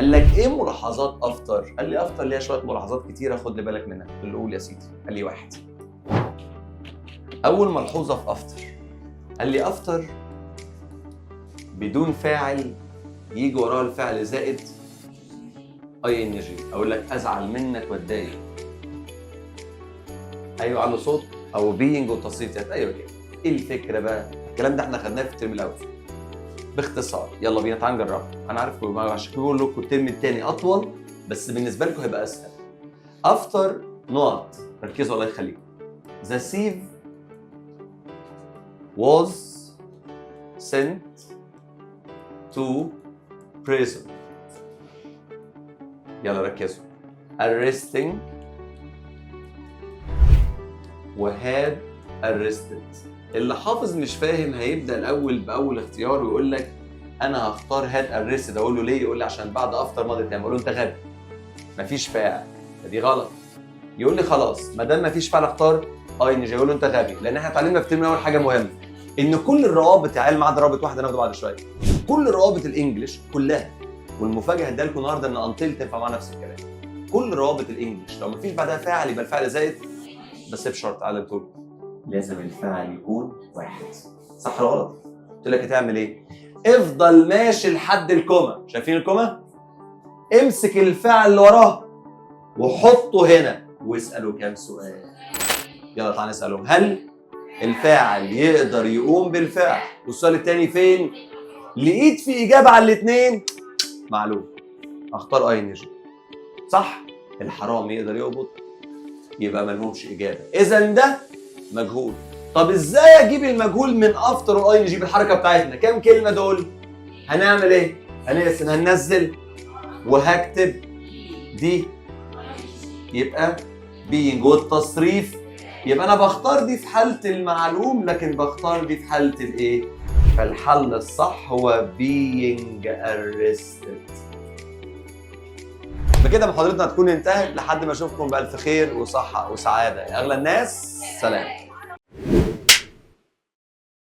قال لك ايه ملاحظات افتر؟ قال لي افتر ليها شويه ملاحظات كتيره، خد لي بالك منها. اللي قول يا سيدي. قال لي واحد، اول ملحوظه في افتر، قال لي افتر بدون فاعل يجي وراه الفعل زائد اي ان جي. اقول لك ازعل منك واتضايق، ايوه على صوت، او بينج وتصريف ذات، ايوه كده. ايه الفكره بقى؟ الكلام ده احنا خدناه في الترم الاول باختصار. يلا بينا تعال نجربه. انا عارف عشان كده بقول لكم الترم الثاني اطول، بس بالنسبه لكم هيبقى اسهل. افتر نقط، ركزوا الله يخليكم. The sieve was sent to prison. يلا ركزوا. arresting وهاد arrested. اللي حافظ مش فاهم هيبدا الاول باول اختيار ويقول لك انا هختار هاد arrested. اقول له ليه؟ يقول لي عشان بعد افتر ماضي تام. اقول له انت غبي، مفيش فاعل، فدي غلط. يقول لي خلاص ما دام مفيش فعل اختار اي ان جي. اقول له انت غبي، لان احنا اتعلمنا في الترم الاول حاجه مهمه، ان كل الروابط يا عيال ما عدا رابط واحد هناخده بعد شويه، كل روابط الانجليش كلها، والمفاجاه هديها لكم النهارده ان انتل تنفع مع نفس الكلام. كل روابط الانجليش لو مفيش بعدها فاعل يبقى الفعل زائد، بس بشرط على طول لازم الفعل يكون واحد. صح ولا غلط؟ قلت لك هتعمل ايه؟ افضل ماشي لحد الكوما. شايفين الكوما؟ امسك الفعل اللي وراه وحطه هنا واساله كام سؤال. يلا تعالى نسالهم. هل الفاعل يقدر يقوم بالفعل؟ والسؤال الثاني فين؟ لقيت في اجابه على الاثنين؟ معلوم، اختار اي ان جي. صح؟ الحرام يقدر يقبض؟ يبقى ملهمش اجابه، اذا ده مجهول. طب ازاي اجيب المجهول من افتر واي ان جي بالحركه بتاعتنا؟ كام كلمه دول؟ هنعمل ايه؟ هنقسم، هننزل وهكتب دي يبقى بينج، والتصريف يبقى انا بختار دي في حاله المعلوم، لكن بختار دي في حاله الايه؟ فالحل الصح هو being arrested. بكده محاضرتنا هتكون انتهت، لحد ما اشوفكم بألف خير وصحه وسعاده يا اغلى الناس. سلام.